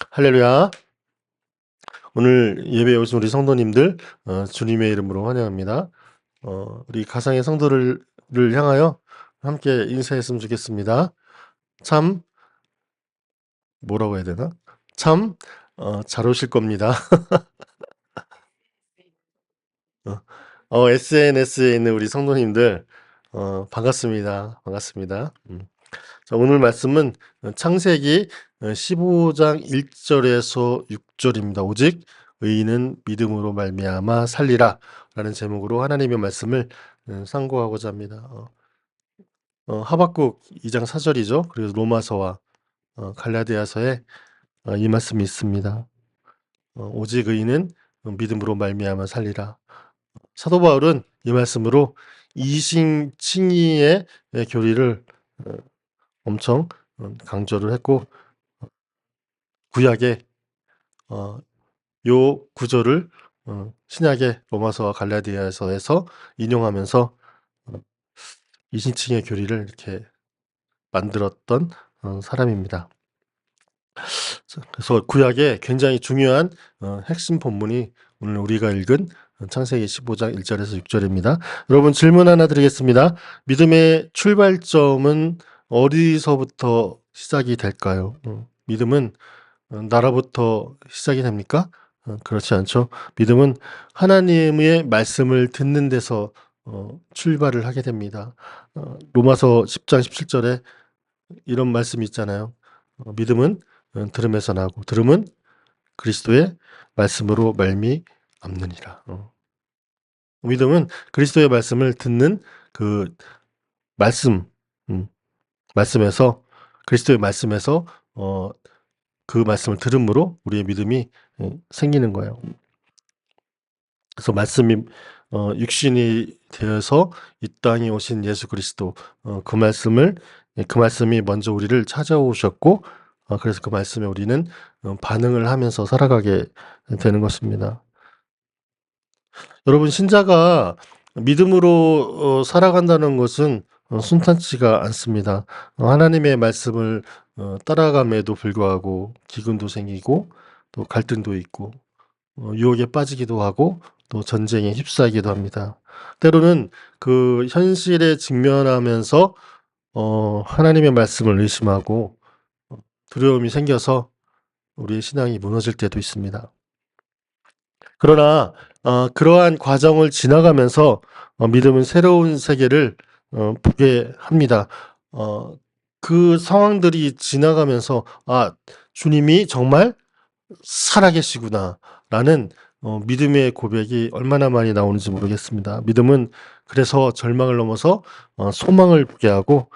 할렐루야. 오늘 예배에 오신 우리 성도님들 주님의 이름으로 환영합니다. 우리 가상의 성도를 향하여 함께 인사했으면 좋겠습니다. 참 뭐라고 해야 되나? 참 잘 오실 겁니다. SNS에 있는 우리 성도님들 반갑습니다. 반갑습니다. 자, 오늘 말씀은 창세기 15장 1절에서 6절입니다. 오직 의인은 믿음으로 말미암아 살리라 라는 제목으로 하나님의 말씀을 상고하고자 합니다. 하박국 2장 4절이죠. 그리고 로마서와 갈라디아서에 이 말씀이 있습니다. 오직 의인은 믿음으로 말미암아 살리라. 사도 바울은 이 말씀으로 이신칭의의 교리를 엄청 강조를 했고, 구약의 요 구절을 신약의 로마서와 갈라디아서에서 인용하면서 이신칭의 교리를 이렇게 만들었던 사람입니다. 그래서 구약의 굉장히 중요한 핵심 본문이 오늘 우리가 읽은 창세기 15장 1절에서 6절입니다. 여러분, 질문 하나 드리겠습니다. 믿음의 출발점은 어디서부터 시작이 될까요? 믿음은 나라부터 시작이 됩니까? 그렇지 않죠. 믿음은 하나님의 말씀을 듣는 데서 출발을 하게 됩니다. 로마서 10장 17절에 이런 말씀이 있잖아요. 믿음은 들음에서 나고 들음은 그리스도의 말씀으로 말미암느니라. 믿음은 그리스도의 말씀을 듣는 그 말씀, 말씀에서, 그리스도의 말씀에서 그 말씀을 들음으로 우리의 믿음이 생기는 거예요. 그래서 말씀이 육신이 되어서 이 땅에 오신 예수 그리스도, 그 말씀이 먼저 우리를 찾아오셨고, 그래서 그 말씀에 우리는 반응을 하면서 살아가게 되는 것입니다. 여러분, 신자가 믿음으로 살아간다는 것은 순탄치가 않습니다. 하나님의 말씀을 따라감에도 불구하고 기근도 생기고 또 갈등도 있고 유혹에 빠지기도 하고 또 전쟁에 휩싸이기도 합니다. 때로는 그 현실에 직면하면서 하나님의 말씀을 의심하고 두려움이 생겨서 우리의 신앙이 무너질 때도 있습니다. 그러나 그러한 과정을 지나가면서 믿음은 새로운 세계를 보게 합니다. 그 상황들이 지나가면서 주님이 정말 살아계시구나라는 믿음의 고백이 얼마나 많이 나오는지 모르겠습니다. 믿음은 그래서 절망을 넘어서 소망을 보게 하고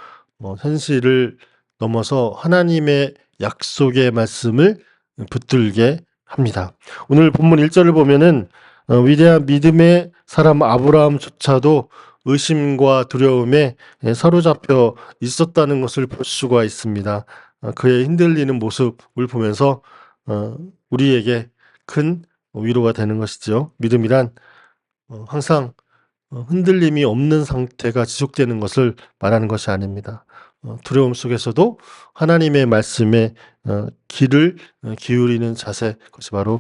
현실을 넘어서 하나님의 약속의 말씀을 붙들게 합니다. 오늘 본문 1절을 보면은 위대한 믿음의 사람 아브라함조차도 의심과 두려움에 사로잡혀 있었다는 것을 볼 수가 있습니다. 그의 흔들리는 모습을 보면서 우리에게 큰 위로가 되는 것이죠. 믿음이란 항상 흔들림이 없는 상태가 지속되는 것을 말하는 것이 아닙니다. 두려움 속에서도 하나님의 말씀에 귀를 기울이는 자세, 그것이 바로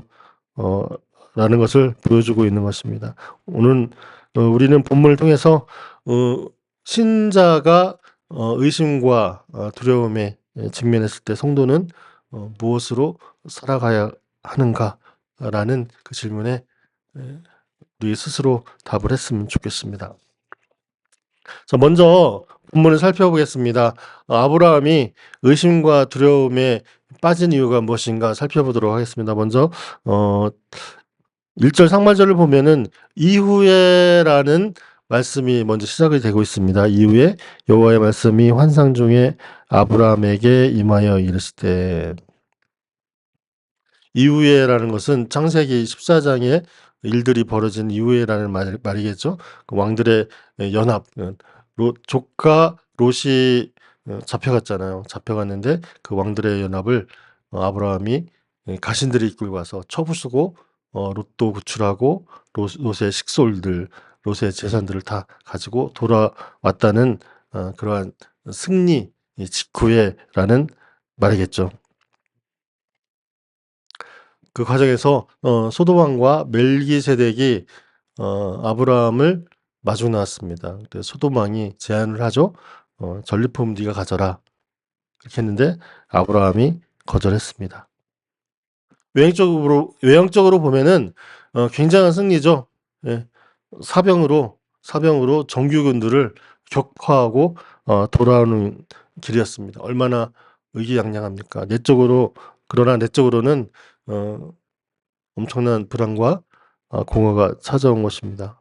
라는 것을 보여주고 있는 것입니다. 오늘 우리는 본문을 통해서 신자가 의심과 두려움에 직면했을 때 성도는 무엇으로 살아가야 하는가라는 그 질문에 우리 스스로 답을 했으면 좋겠습니다. 자, 먼저 본문을 살펴보겠습니다. 아브라함이 의심과 두려움에 빠진 이유가 무엇인가 살펴보도록 하겠습니다. 먼저 1절 상반절을 보면은 이후에라는 말씀이 먼저 시작이 되고 있습니다. 이후에 여호와의 말씀이 환상 중에 아브라함에게 임하여 이르실 때, 이후에라는 것은 창세기 14장에 일들이 벌어진 이후에라는 말이겠죠. 그 왕들의 연합, 조카 롯이 잡혀갔잖아요. 잡혀갔는데 그 왕들의 연합을 아브라함이 가신들이 이끌고 와서 쳐부수고 롯도 구출하고 롯의 식솔들, 롯의 재산들을 다 가지고 돌아왔다는 그러한 승리 직후에라는 말이겠죠. 그 과정에서 소돔왕과 멜기세덱이 아브라함을 마중 나왔습니다. 그래서 소돔왕이 제안을 하죠. 전리품 네가 가져라. 그렇게 했는데 아브라함이 거절했습니다. 외형적으로 보면은 굉장한 승리죠. 예. 사병으로 정규군들을 격파하고 돌아오는 길이었습니다. 얼마나 의기양양합니까? 그러나 내적으로는 엄청난 불안과 공허가 찾아온 것입니다.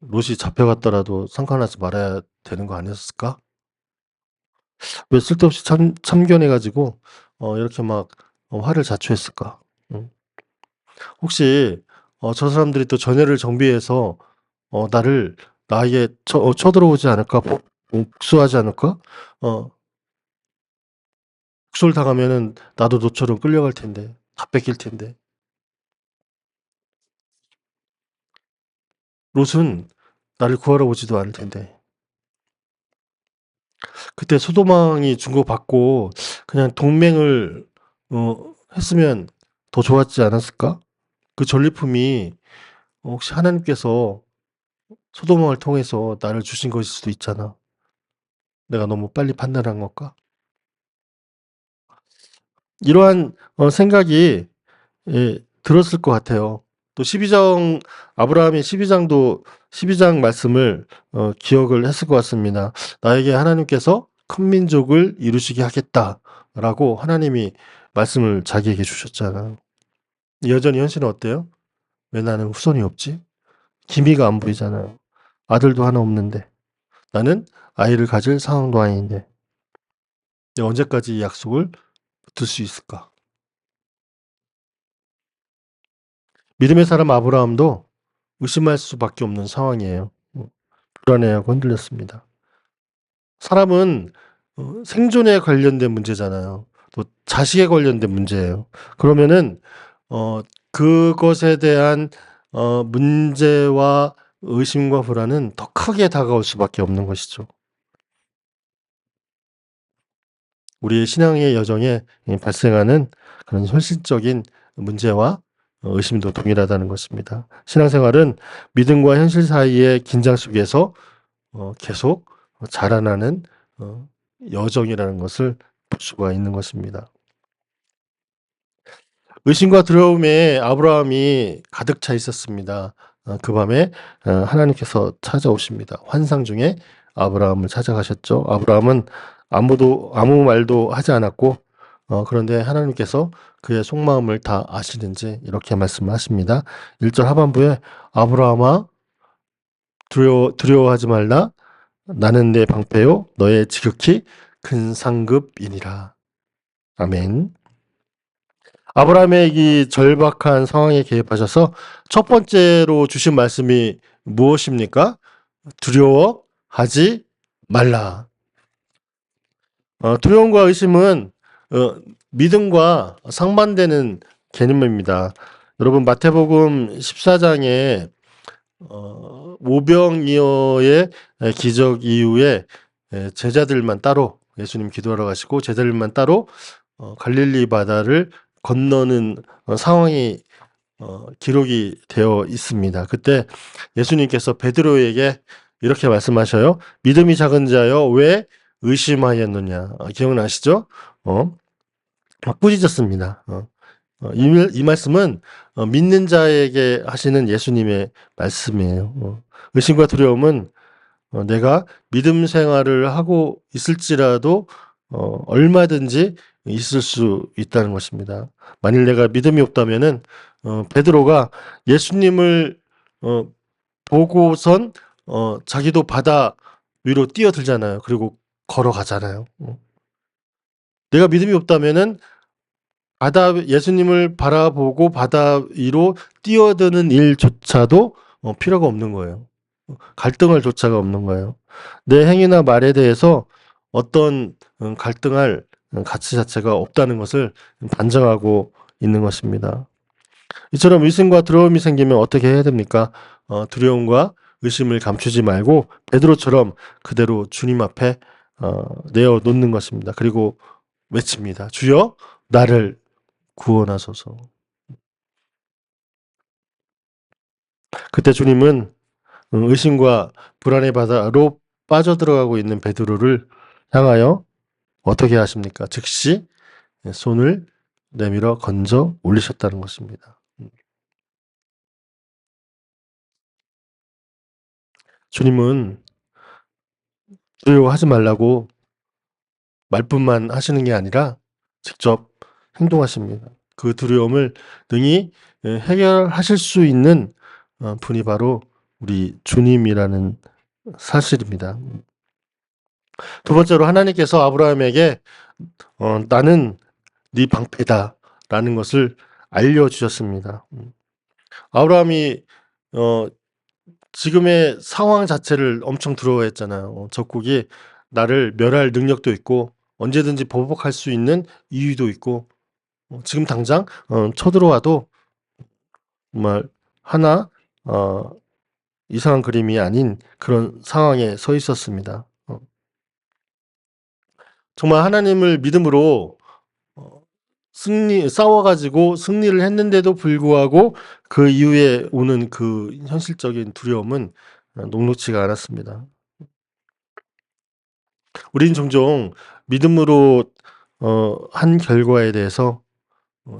롯이 잡혀갔더라도 상관하지 말아야 되는 거 아니었을까? 왜 쓸데없이 참견해가지고 이렇게 막 화를 자초했을까? 혹시 저 사람들이 또 전열을 정비해서 나에게 쳐들어오지 않을까? 복수하지 않을까? 복수를 당하면은 나도 너처럼 끌려갈 텐데, 다 뺏길 텐데. 롯은 나를 구하러 오지도 않을 텐데. 그때 소도망이 준 거 받고 그냥 동맹을 했으면 더 좋았지 않았을까? 그 전리품이 혹시 하나님께서 소도망을 통해서 나를 주신 것일 수도 있잖아. 내가 너무 빨리 판단한 걸까? 이러한 생각이 들었을 것 같아요. 또 아브라함이 12장 말씀을 기억을 했을 것 같습니다. 나에게 하나님께서 큰 민족을 이루시게 하겠다라고 하나님이 말씀을 자기에게 주셨잖아요. 여전히 현실은 어때요? 왜 나는 후손이 없지? 기미가 안 보이잖아요. 아들도 하나 없는데. 나는 아이를 가질 상황도 아닌데. 내가 언제까지 이 약속을 붙들 수 있을까? 믿음의 사람 아브라함도 의심할 수밖에 없는 상황이에요. 불안해하고 흔들렸습니다. 사람은 생존에 관련된 문제잖아요. 또 자식에 관련된 문제예요. 그러면은 그것에 대한 문제와 의심과 불안은 더 크게 다가올 수밖에 없는 것이죠. 우리의 신앙의 여정에 발생하는 그런 현실적인 문제와 의심도 동일하다는 것입니다. 신앙생활은 믿음과 현실 사이의 긴장 속에서 계속 자라나는 여정이라는 것을 볼 수가 있는 것입니다. 의심과 두려움에 아브라함이 가득 차 있었습니다. 그 밤에 하나님께서 찾아오십니다. 환상 중에 아브라함을 찾아가셨죠. 아브라함은 아무 말도 하지 않았고 그런데 하나님께서 그의 속마음을 다 아시는지 이렇게 말씀하십니다. 1절 하반부에 아브라함아 두려워하지 말라. 나는 내 방패요 너의 지극히 큰 상급이니라. 아멘. 아브라함의 이 절박한 상황에 개입하셔서 첫 번째로 주신 말씀이 무엇입니까? 두려워하지 말라. 두려움과 의심은 믿음과 상반되는 개념입니다. 여러분 마태복음 14장에 오병이어의 기적 이후에 제자들만 따로 예수님 기도하러 가시고 제자들만 따로 갈릴리 바다를 건너는 상황이 기록이 되어 있습니다. 그때 예수님께서 베드로에게 이렇게 말씀하셔요. 믿음이 작은 자여 왜 의심하였느냐. 기억나시죠? 막 꾸짖었습니다. 이 말씀은 믿는 자에게 하시는 예수님의 말씀이에요. 의심과 두려움은 내가 믿음 생활을 하고 있을지라도 얼마든지 있을 수 있다는 것입니다. 만일 내가 믿음이 없다면은 베드로가 예수님을 보고선 자기도 바다 위로 뛰어들잖아요. 그리고 걸어가잖아요. 내가 믿음이 없다면은 예수님을 바라보고 바다 위로 뛰어드는 일조차도 필요가 없는 거예요. 갈등할 조차가 없는 거예요. 내 행위나 말에 대해서 어떤 갈등할 가치 자체가 없다는 것을 반증하고 있는 것입니다. 이처럼 의심과 두려움이 생기면 어떻게 해야 됩니까? 두려움과 의심을 감추지 말고 베드로처럼 그대로 주님 앞에 내어 놓는 것입니다. 그리고 외칩니다. 주여 나를 구원하소서. 그때 주님은 의심과 불안의 바다로 빠져들어가고 있는 베드로를 향하여 어떻게 하십니까? 즉시 손을 내밀어 건져 올리셨다는 것입니다. 주님은 두려워하지 말라고 말뿐만 하시는 게 아니라 직접 행동하십니다. 그 두려움을 능히 해결하실 수 있는 분이 바로 우리 주님이라는 사실입니다. 두 번째로 하나님께서 아브라함에게 나는 네 방패다라는 것을 알려주셨습니다. 아브라함이 지금의 상황 자체를 엄청 두려워했잖아요. 적국이 나를 멸할 능력도 있고 언제든지 보복할 수 있는 이유도 있고 지금 당장 쳐들어와도 정말 하나 이상한 그림이 아닌 그런 상황에 서 있었습니다. 정말 하나님을 믿음으로 싸워가지고 승리를 했는데도 불구하고 그 이후에 오는 그 현실적인 두려움은 녹록지가 않았습니다. 우린 종종 믿음으로 한 결과에 대해서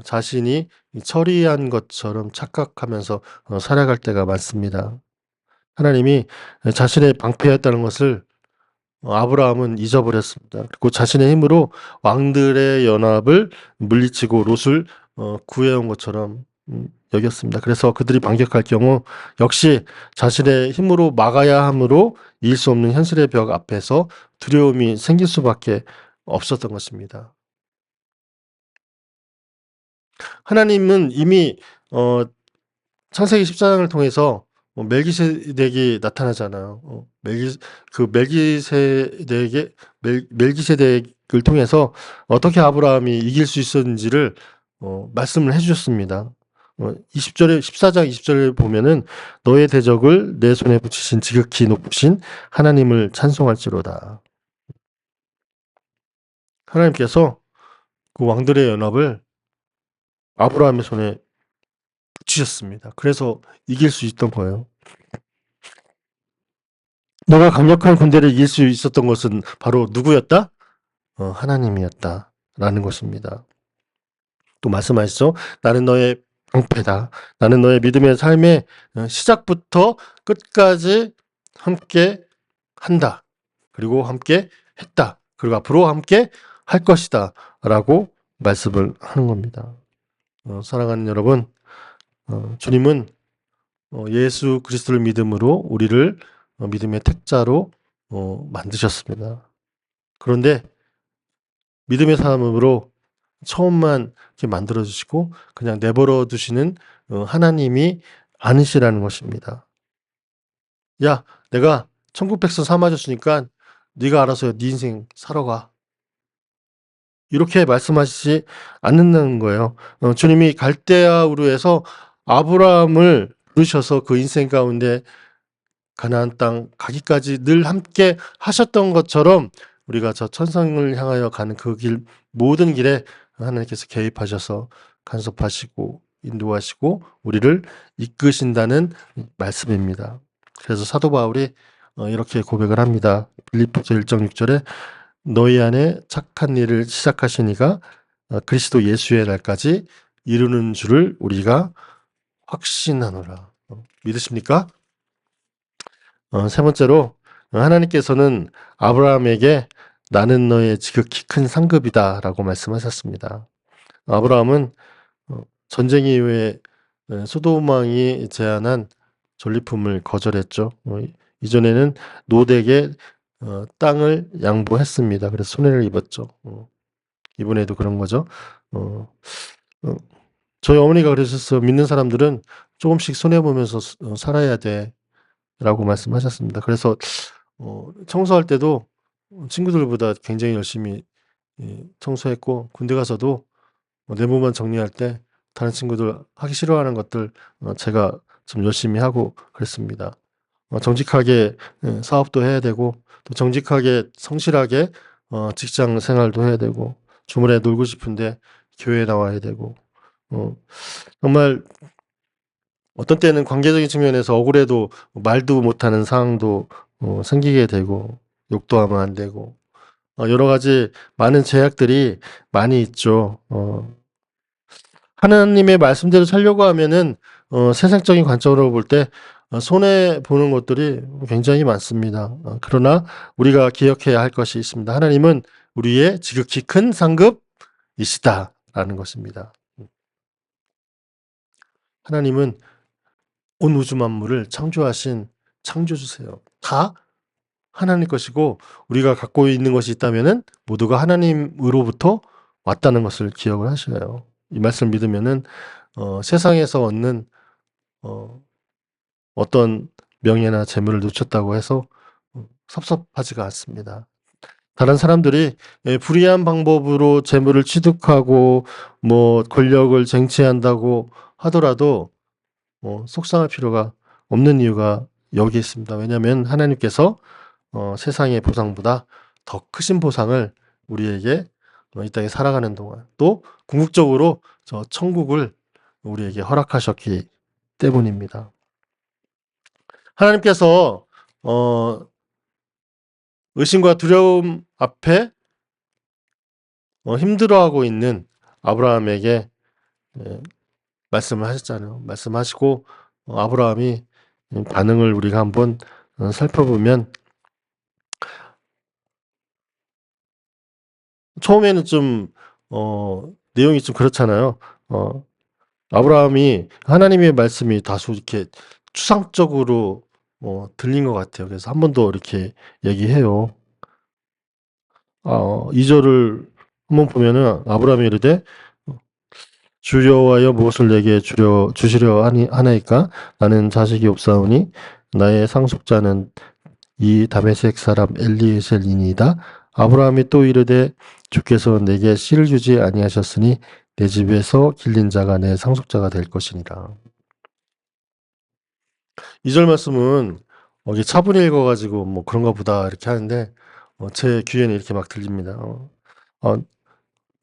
자신이 처리한 것처럼 착각하면서 살아갈 때가 많습니다. 하나님이 자신의 방패였다는 것을 아브라함은 잊어버렸습니다. 그리고 자신의 힘으로 왕들의 연합을 물리치고 롯을 구해온 것처럼 여겼습니다. 그래서 그들이 반격할 경우 역시 자신의 힘으로 막아야 하므로 이길 수 없는 현실의 벽 앞에서 두려움이 생길 수밖에 없었던 것입니다. 하나님은 이미 창세기 14장을 통해서 멜기세덱이 나타나잖아요. 멜기세덱을 통해서 어떻게 아브라함이 이길 수 있었는지를 말씀을 해주셨습니다. 14장 20절에 보면은 너의 대적을 내 손에 붙이신 지극히 높으신 하나님을 찬송할지로다. 하나님께서 그 왕들의 연합을 아브라함의 손에 붙이셨습니다. 그래서 이길 수 있던 거예요. 너가 강력한 군대를 이길 수 있었던 것은 바로 누구였다? 하나님이었다라는 것입니다. 또 말씀하시죠. 나는 너의 방패다. 나는 너의 믿음의 삶의 시작부터 끝까지 함께 한다. 그리고 함께 했다. 그리고 앞으로 함께 할 것이다. 라고 말씀을 하는 겁니다. 사랑하는 여러분, 주님은 예수 그리스도를 믿음으로 우리를 믿음의 택자로 만드셨습니다. 그런데 믿음의 사람으로 처음만 이렇게 만들어 주시고 그냥 내버려 두시는 하나님이 아니시라는 것입니다. 야, 내가 천국 백성 삼아줬으니까 네가 알아서 네 인생 살아가. 이렇게 말씀하시지 않는다는 거예요. 주님이 갈대아 우르에서 아브라함을 부르셔서 그 인생 가운데 가나안 땅 가기까지 늘 함께 하셨던 것처럼 우리가 저 천상을 향하여 가는 그 길 모든 길에 하나님께서 개입하셔서 간섭하시고 인도하시고 우리를 이끄신다는 말씀입니다. 그래서 사도 바울이 이렇게 고백을 합니다. 빌립보서 1장 6절에 너희 안에 착한 일을 시작하신 이가 그리스도 예수의 날까지 이루는 줄을 우리가 확신하노라. 믿으십니까? 세 번째로 하나님께서는 아브라함에게 나는 너의 지극히 큰 상급이다 라고 말씀하셨습니다. 아브라함은 전쟁 이후에 소돔 왕이 제안한 전리품을 거절했죠. 이전에는 노덱에 땅을 양보했습니다. 그래서 손해를 입었죠. 이번에도 그런 거죠. 저희 어머니가 그러셨어요. 믿는 사람들은 조금씩 손해보면서 살아야 돼 라고 말씀하셨습니다. 그래서 청소할 때도 친구들보다 굉장히 열심히 청소했고 군대 가서도 내부만 정리할 때 다른 친구들 하기 싫어하는 것들 제가 좀 열심히 하고 그랬습니다. 정직하게 사업도 해야 되고 또 정직하게 성실하게 직장 생활도 해야 되고 주말에 놀고 싶은데 교회에 나와야 되고 정말 어떤 때는 관계적인 측면에서 억울해도 말도 못하는 상황도 생기게 되고 욕도 하면 안 되고 여러 가지 많은 제약들이 많이 있죠. 하나님의 말씀대로 살려고 하면은 세상적인 관점으로 볼 때 손해 보는 것들이 굉장히 많습니다. 그러나 우리가 기억해야 할 것이 있습니다. 하나님은 우리의 지극히 큰 상급이시다라는 것입니다. 하나님은 온 우주 만물을 창조하신 창조주세요. 다 하나님 것이고 우리가 갖고 있는 것이 있다면은 모두가 하나님으로부터 왔다는 것을 기억을 하셔요. 이 말씀을 믿으면은 세상에서 얻는 어떤 명예나 재물을 놓쳤다고 해서 섭섭하지가 않습니다. 다른 사람들이 불의한 방법으로 재물을 취득하고 뭐 권력을 쟁취한다고 하더라도 속상할 필요가 없는 이유가 여기 있습니다. 왜냐하면 하나님께서 세상의 보상보다 더 크신 보상을 우리에게 이 땅에 살아가는 동안 또 궁극적으로 저 천국을 우리에게 허락하셨기 때문입니다. 하나님께서 의심과 두려움 앞에 힘들어하고 있는 아브라함에게 말씀을 하셨잖아요. 말씀하시고 아브라함이 반응을 우리가 한번 살펴보면 처음에는 좀 내용이 좀 그렇잖아요. 아브라함이 하나님의 말씀이 다소 이렇게 추상적으로 들린 것 같아요. 그래서 한 번 더 이렇게 얘기해요. 2절을 한번 보면은 아브라함이 이르되 주 여호와여 무엇을 내게 주시려 하나이까? 나는 자식이 없사오니 나의 상속자는 이 다메섹 사람 엘리에셀이니이다. 아브라함이 또 이르되 주께서 내게 씨를 주지 아니하셨으니 내 집에서 길린 자가 내 상속자가 될 것이니라. 2절 말씀은 이게 차분히 읽어가지고 뭐 그런가 보다 이렇게 하는데 제 귀에는 이렇게 막 들립니다.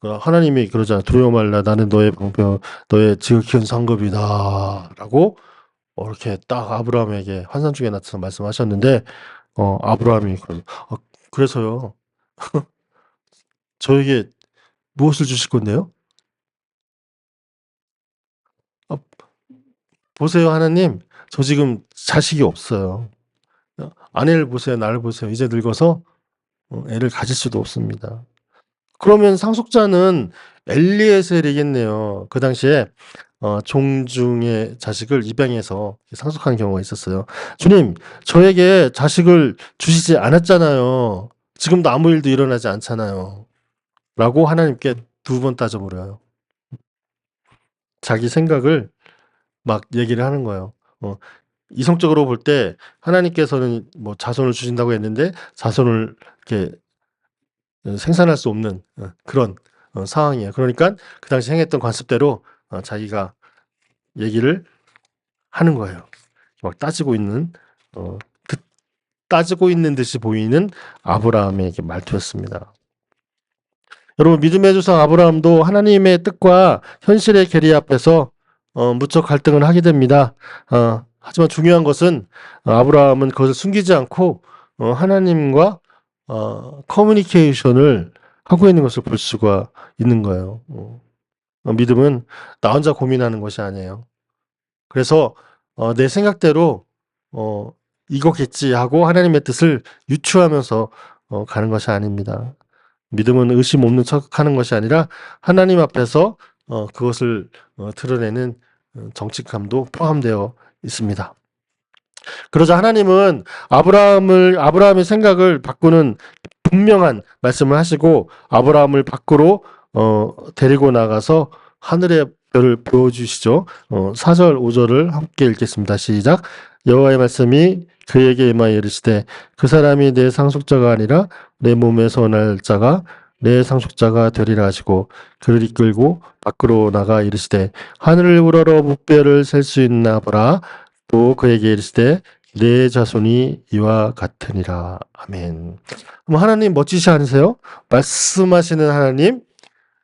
하나님이 그러잖아요. 두려워 말라 나는 너의 방패 너의 지극히 큰 상급이다 라고 이렇게 딱 아브라함에게 환상 중에 나타나서 말씀하셨는데 아브라함이 그래서요 저에게 무엇을 주실 건데요? 보세요 하나님 저 지금 자식이 없어요. 아내를 보세요 나를 보세요 이제 늙어서 애를 가질 수도 없습니다. 그러면 상속자는 엘리에셀이겠네요. 그 당시에 종중의 자식을 입양해서 상속하는 경우가 있었어요. 주님, 저에게 자식을 주시지 않았잖아요. 지금도 아무 일도 일어나지 않잖아요. 라고 하나님께 2번 따져 물어요. 자기 생각을 막 얘기를 하는 거예요. 이성적으로 볼 때 하나님께서는 뭐 자손을 주신다고 했는데 자손을 이렇게 생산할 수 없는 그런 상황이에요. 그러니까 그 당시 행했던 관습대로 자기가 얘기를 하는 거예요. 막 따지고 있는 따지고 있는 듯이 보이는 아브라함의 말투였습니다. 여러분 믿음의 조상 아브라함도 하나님의 뜻과 현실의 계리 앞에서 무척 갈등을 하게 됩니다. 하지만 중요한 것은 아브라함은 그것을 숨기지 않고 하나님과 커뮤니케이션을 하고 있는 것을 볼 수가 있는 거예요. 믿음은 나 혼자 고민하는 것이 아니에요. 그래서 내 생각대로 이거겠지 하고 하나님의 뜻을 유추하면서 가는 것이 아닙니다. 믿음은 의심 없는 척하는 것이 아니라 하나님 앞에서 그것을 드러내는 정직함도 포함되어 있습니다. 그러자 하나님은 아브라함의 생각을 바꾸는 분명한 말씀을 하시고 아브라함을 밖으로 데리고 나가서 하늘의 별을 보여주시죠. 4절 5절을 함께 읽겠습니다. 시작. 여호와의 말씀이 그에게 임하여 이르시되 그 사람이 내 상속자가 아니라 내 몸에서 날 자가 내 상속자가 되리라 하시고 그를 이끌고 밖으로 나가 이르시되 하늘을 우러러 묵별을 셀 수 있나 보라. 또 그에게 이르시되 내 자손이 이와 같으니라. 아멘. 하나님 멋지시 않으세요? 말씀하시는 하나님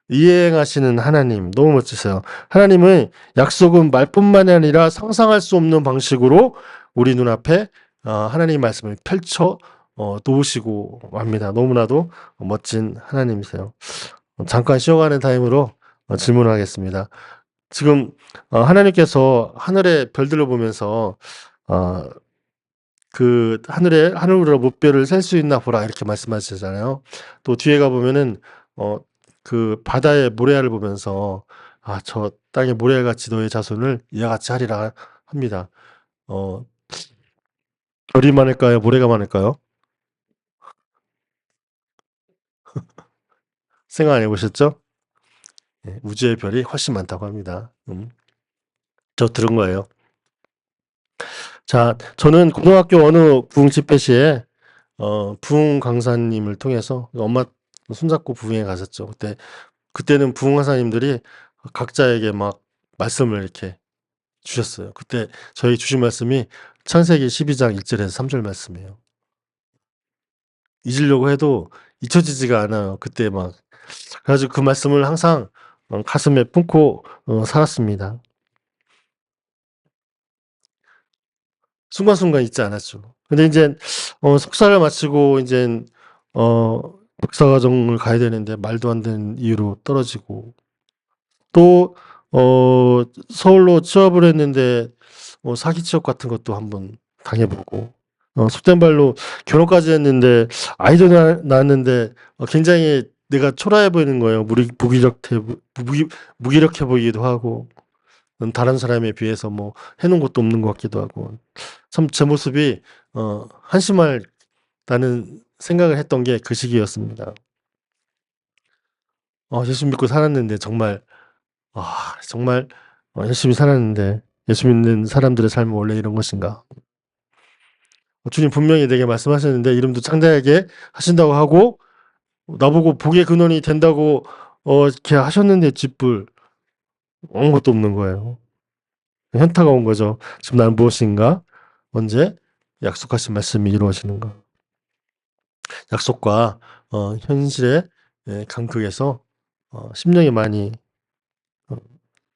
이행하시는 하나님 너무 멋지세요. 하나님은 약속은 말뿐만이 아니라 상상할 수 없는 방식으로 우리 눈앞에 하나님 말씀을 펼쳐 놓으시고 합니다. 너무나도 멋진 하나님이세요. 잠깐 쉬어가는 타임으로 질문하겠습니다. 지금 하나님께서 하늘의 별들을 보면서 어, 그 하늘으로 무뼈를 셀 수 있나 보라 이렇게 말씀하시잖아요. 또 뒤에 가 보면은 그 바다의 모래알을 보면서 저 땅의 모래알같이 너의 자손을 이와 같이 하리라 합니다. 어, 별이 많을까요? 모래가 많을까요? 생각 안 해보셨죠? 네, 우주의 별이 훨씬 많다고 합니다. 저 들은 거예요. 자, 저는 고등학교 어느 부흥 집회 시에 부흥 강사님을 통해서 엄마 손잡고 부흥회 갔었죠. 그때는 부흥 강사님들이 각자에게 막 말씀을 이렇게 주셨어요. 그때 저희 주신 말씀이 창세기 12장 1절에서 3절 말씀이에요. 잊으려고 해도 잊혀지지가 않아요. 그때 막 그래가지고 그 말씀을 항상 가슴에 품고 살았습니다. 순간순간 잊지 않았죠. 근데 이제 석사를 마치고 이제 박사과정을 가야 되는데 말도 안 되는 이유로 떨어지고 또 서울로 취업을 했는데 사기 취업 같은 것도 한번 당해보고 속된 말로 결혼까지 했는데 아이도 낳았는데 굉장히 내가 초라해 보이는 거예요. 무기력해 보이기도 하고 다른 사람에 비해서 뭐 해놓은 것도 없는 것 같기도 하고 참 제 모습이 한심하다는 생각을 했던 게 그 시기였습니다. 예수 믿고 살았는데 정말 열심히 살았는데 예수 믿는 사람들의 삶은 원래 이런 것인가? 주님 분명히 내게 말씀하셨는데 이름도 창대하게 하신다고 하고 나보고 복의 근원이 된다고 이렇게 하셨는데 짓불 아무것도 없는 거예요. 현타가 온 거죠. 지금 나는 무엇인가? 언제 약속하신 말씀이 이루어지는가? 약속과 현실의 간극에서 심령이 많이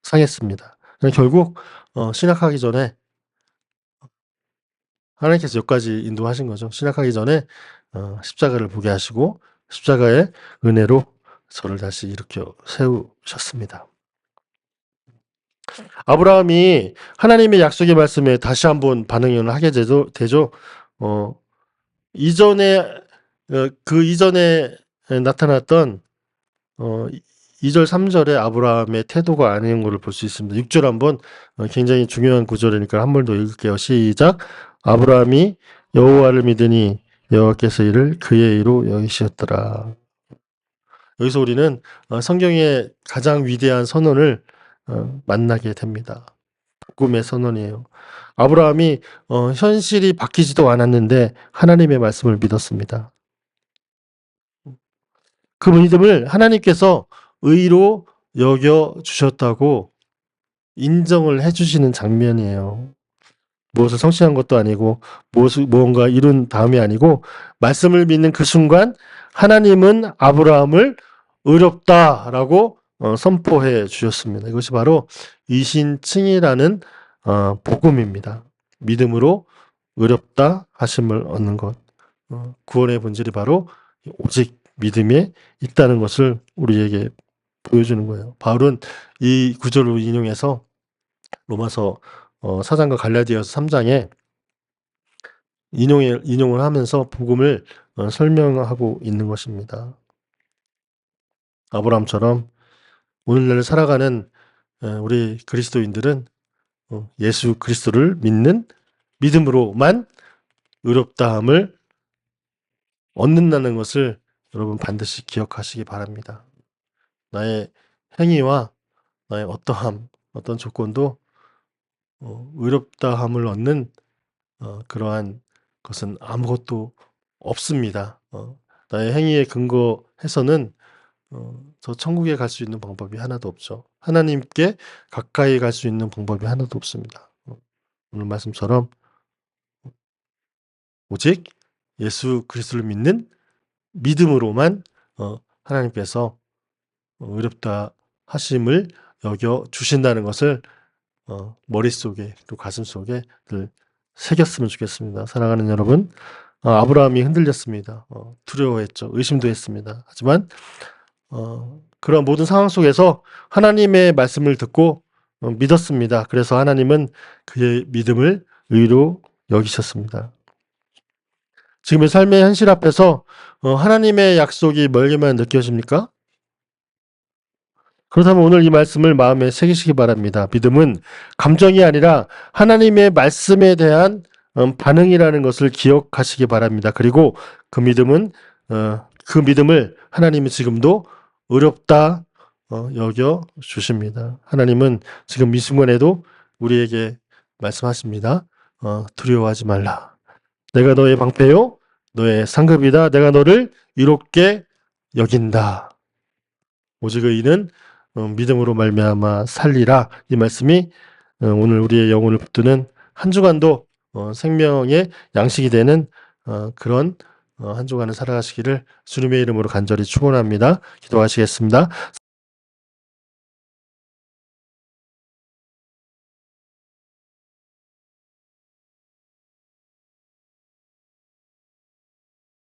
상했습니다. 결국 신학하기 전에 하나님께서 여기까지 인도하신 거죠. 신학하기 전에 십자가를 보게 하시고 십자가의 은혜로 저를 다시 일으켜 세우셨습니다. 아브라함이 하나님의 약속의 말씀에 다시 한번 반응을 하게 되죠. 그 이전에 나타났던 2절 3절에 아브라함의 태도가 아닌 것을 볼 수 있습니다. 6절 한번 굉장히 중요한 구절이니까 한 번 더 읽을게요. 시작. 아브라함이 여호와를 믿으니 여호와께서 이를 그의 의로 여기시었더라. 여기서 우리는 성경의 가장 위대한 선언을 만나게 됩니다. 복음의 선언이에요. 아브라함이 현실이 바뀌지도 않았는데 하나님의 말씀을 믿었습니다. 그 믿음을 하나님께서 의로 여겨 주셨다고 인정을 해주시는 장면이에요. 무엇을 성취한 것도 아니고 무언가 이룬 다음이 아니고 말씀을 믿는 그 순간 하나님은 아브라함을 의롭다라고 선포해 주셨습니다. 이것이 바로 이신칭이라는 복음입니다. 믿음으로 의롭다 하심을 얻는 것. 구원의 본질이 바로 오직 믿음에 있다는 것을 우리에게 보여주는 거예요. 바울은 이 구절을 인용해서 로마서 4장과 갈라디아서 3장에 인용을 하면서 복음을 설명하고 있는 것입니다. 아브라함처럼 오늘날 살아가는 우리 그리스도인들은 예수 그리스도를 믿는 믿음으로만 의롭다함을 얻는다는 것을 여러분 반드시 기억하시기 바랍니다. 나의 행위와 나의 어떤 조건도 의롭다함을 얻는 그러한 것은 아무것도 없습니다. 나의 행위에 근거해서는 저 천국에 갈 수 있는 방법이 하나도 없죠. 하나님께 가까이 갈 수 있는 방법이 하나도 없습니다. 오늘 말씀처럼 오직 예수 그리스도를 믿는 믿음으로만 하나님께서 어렵다 하심을 여겨 주신다는 것을 머릿속에 또 가슴속에 늘 새겼으면 좋겠습니다. 사랑하는 여러분, 아브라함이 흔들렸습니다. 두려워했죠. 의심도 했습니다. 하지만 그런 모든 상황 속에서 하나님의 말씀을 듣고 믿었습니다. 그래서 하나님은 그의 믿음을 의로 여기셨습니다. 지금의 삶의 현실 앞에서 하나님의 약속이 멀게만 느껴집니까? 그렇다면 오늘 이 말씀을 마음에 새기시기 바랍니다. 믿음은 감정이 아니라 하나님의 말씀에 대한 반응이라는 것을 기억하시기 바랍니다. 그리고 그 믿음은 그 믿음을 하나님이 지금도 어렵다 여겨 주십니다. 하나님은 지금 이 순간에도 우리에게 말씀하십니다. 두려워하지 말라. 내가 너의 방패요, 너의 상급이다. 내가 너를 이롭게 여긴다. 오직 의인은 믿음으로 말미암아 살리라. 이 말씀이 오늘 우리의 영혼을 붙드는 한 주간도 생명의 양식이 되는 그런 한 주간을 살아가시기를 주님의 이름으로 간절히 축원합니다. 기도하시겠습니다.